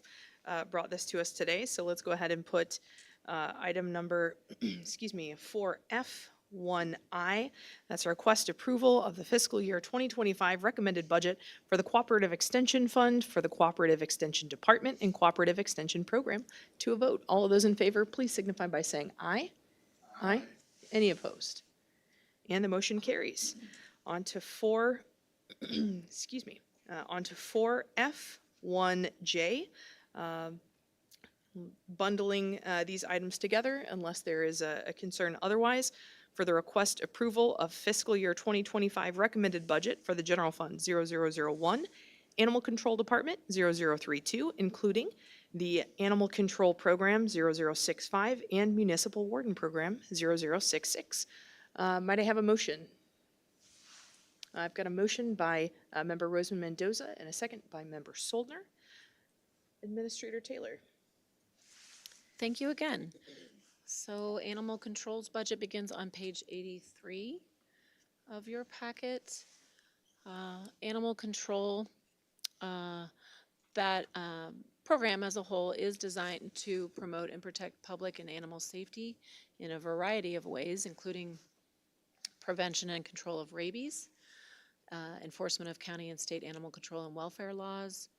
brought this to us today. So let's go ahead and put item number, 4F1I. That's a request approval of the fiscal year 2025 recommended budget for the Cooperative Extension Fund for the Cooperative Extension Department and Cooperative Extension Program to a vote. All of those in favor, please signify by saying aye. Aye. Any opposed? And the motion carries. On to 4F1J. Bundling these items together unless there is a concern otherwise for the request approval of fiscal year 2025 recommended budget for the General Fund 0001, Animal Control Department 0032, including the Animal Control Program 0065 and Municipal Warden Program 0066. Might I have a motion? I've got a motion by Member Roseman Mendoza and a second by Member Soldner. Administrator Taylor. Thank you again. So animal control's budget begins on page 83 of your packet. Animal control, that program as a whole is designed to promote and protect public and animal safety in a variety of ways, including prevention and control of rabies, enforcement of county and state animal control and welfare laws,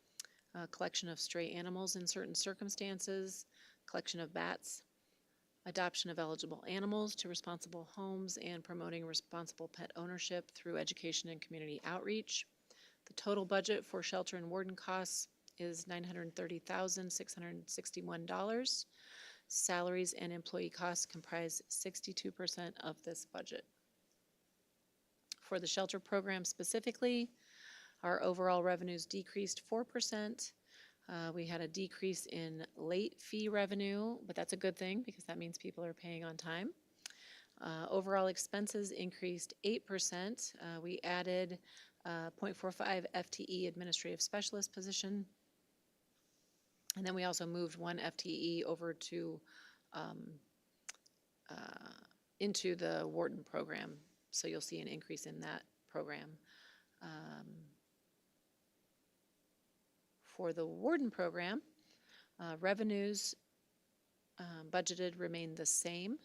collection of stray animals in certain circumstances, collection of bats, adoption of eligible animals to responsible homes, and promoting responsible pet ownership through education and community outreach. The total budget for shelter and warden costs is $930,661. Salaries and employee costs comprise 62% of this budget. For the shelter program specifically, our overall revenues decreased 4%. We had a decrease in late fee revenue, but that's a good thing because that means people are paying on time. Overall expenses increased 8%. We added 0.45 FTE administrative specialist position. And then we also moved one FTE over to into the warden program. So you'll see an increase in that program. For the warden program, revenues budgeted remain the same.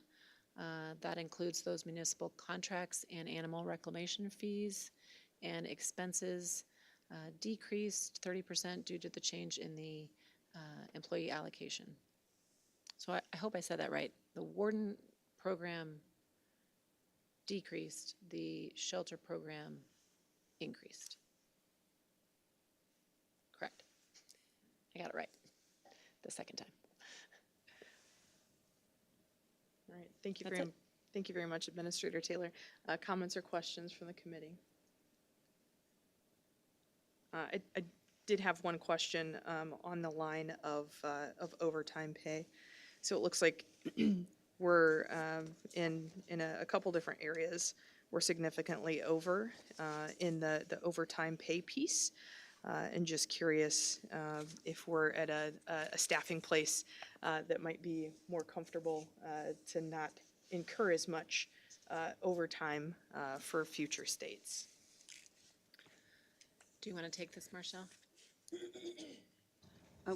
That includes those municipal contracts and animal reclamation fees, and expenses decreased 30% due to the change in the employee allocation. So I hope I said that right. The warden program decreased, the shelter program increased. Correct. I got it right the second time. All right, thank you That's very, it. thank you very much, Administrator Taylor. Comments or questions from the committee? I did have one question on the line of overtime pay. So it looks like we're in a couple different areas. We're significantly over in the overtime pay piece. And just curious if we're at a staffing place that might be more comfortable to not incur as much overtime for future states. Do you want to take this, Marshall?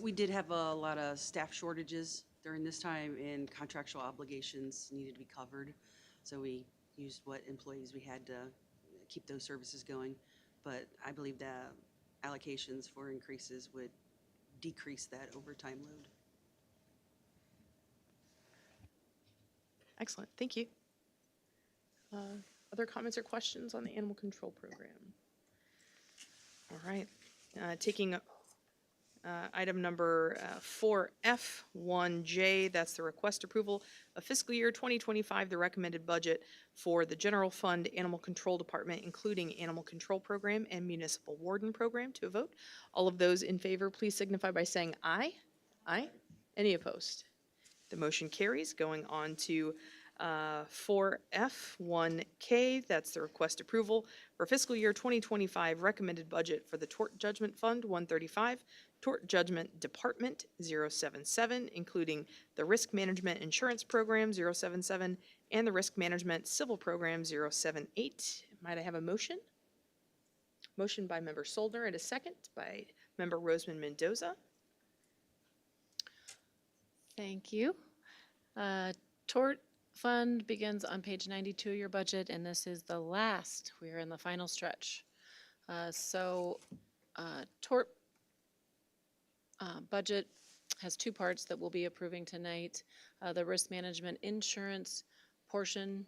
We did have a lot of staff shortages during this time, and contractual obligations needed to be covered. So we used what employees we had to keep those services going. But I believe that allocations for increases would decrease that overtime load. Excellent, thank you. Other comments or questions on the animal control program? All right, taking item number 4F, 1J, that's the request approval of fiscal year 2025, the recommended budget for the general fund animal control department, including animal control program and municipal warden program, to a vote. All of those in favor, please signify by saying aye. Aye. Any opposed? The motion carries. Going on to 4F1K, that's the request approval for fiscal year 2025 recommended budget for the Tort Judgment Fund 135, Tort Judgment Department 077, including the Risk Management Insurance Program 077 and the Risk Management Civil Program 078. Might I have a motion? Motion by Member Soldner and a second by Member Roseman Mendoza. Thank you. Tort Fund begins on page 92 of your budget, and this is the last. We are in the final stretch. Tort budget has two parts that we'll be approving tonight. The risk management insurance portion,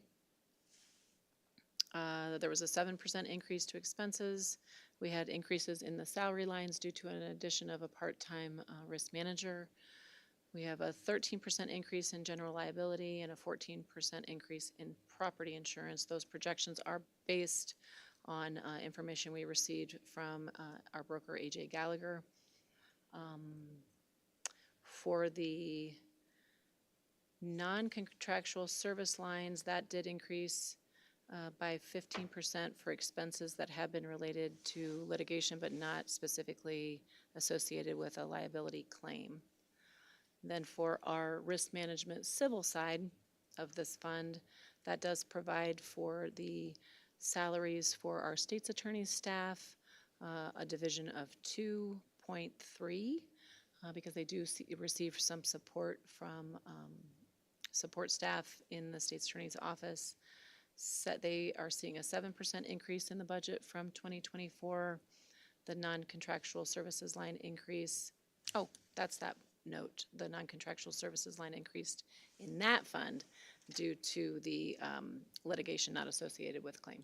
there was a 7% increase to expenses. We had increases in the salary lines due to an addition of a part-time risk manager. We have a 13% increase in general liability and a 14% increase in property insurance. Those projections are based on information we received from our broker, AJ Gallagher. For the non-contractual service lines, that did increase by 15% for expenses that have been related to litigation but not specifically associated with a liability claim. Then for our risk management civil side of this fund, that does provide for the salaries for our state's attorney's staff, a division of 2.3, because they do receive some support from support staff in the state's attorney's office. They are seeing a 7% increase in the budget from 2024. The non-contractual services line increase, oh, that's that note. The non-contractual services line increased in that fund due to the litigation not associated with claim.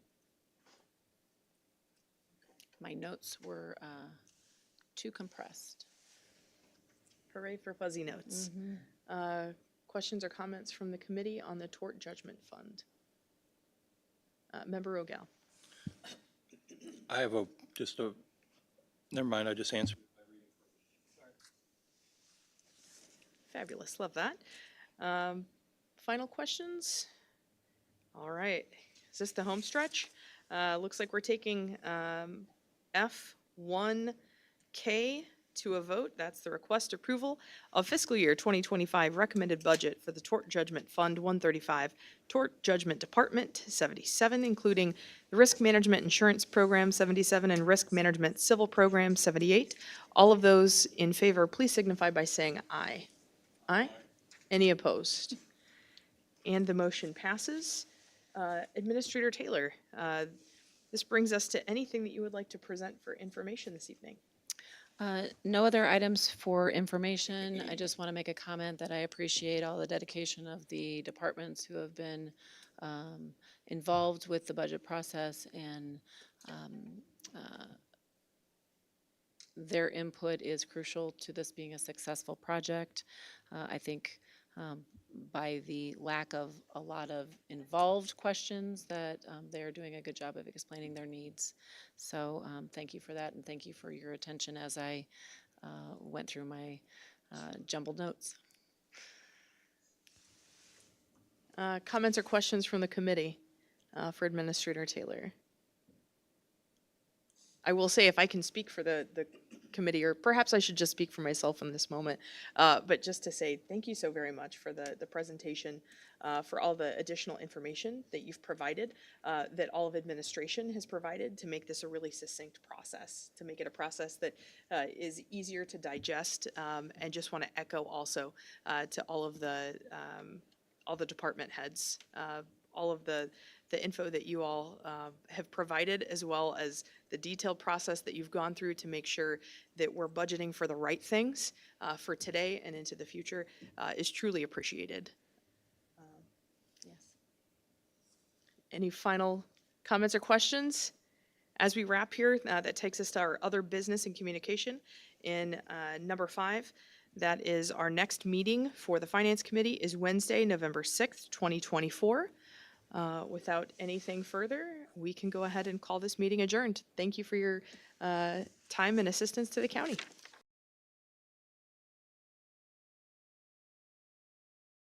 My notes were too compressed. Hooray for fuzzy notes. Questions or comments from the committee on the tort judgment fund? Member Rogel. I have never mind, I just answered. Fabulous, love that. Final questions? All right, is this the home stretch? Looks like we're taking F1K to a vote. That's the request approval of fiscal year 2025 recommended budget for the Tort Judgment Fund 135, Tort Judgment Department 77, including the Risk Management Insurance Program 77 and Risk Management Civil Program 78. All of those in favor, please signify by saying aye. Aye. Any opposed? And the motion passes. Administrator Taylor, this brings us to anything that you would like to present for information this evening. No other items for information. I just want to make a comment that I appreciate all the dedication of the departments who have been involved with the budget process, and their input is crucial to this being a successful project. I think by the lack of a lot of involved questions that they're doing a good job of explaining their needs. So thank you for that, and thank you for your attention as I went through my jumbled notes. Comments or questions from the committee for Administrator Taylor? I will say, if I can speak for the committee, or perhaps I should just speak for myself in this moment, but just to say thank you so very much for the presentation, for all the additional information that you've provided, that all of administration has provided to make this a really succinct process, to make it a process that is easier to digest, and just want to echo also to all of the department heads, all of the info that you all have provided, as well as the detailed process that you've gone through to make sure that we're budgeting for the right things for today and into the future, is truly appreciated. Yes. Any final comments or questions? As we wrap here, that takes us to our other business and communication in number 5. That is our next meeting for the Finance Committee is Wednesday, November 6th, 2024. Without anything further, we can go ahead and call this meeting adjourned. Thank you for your time and assistance to the county.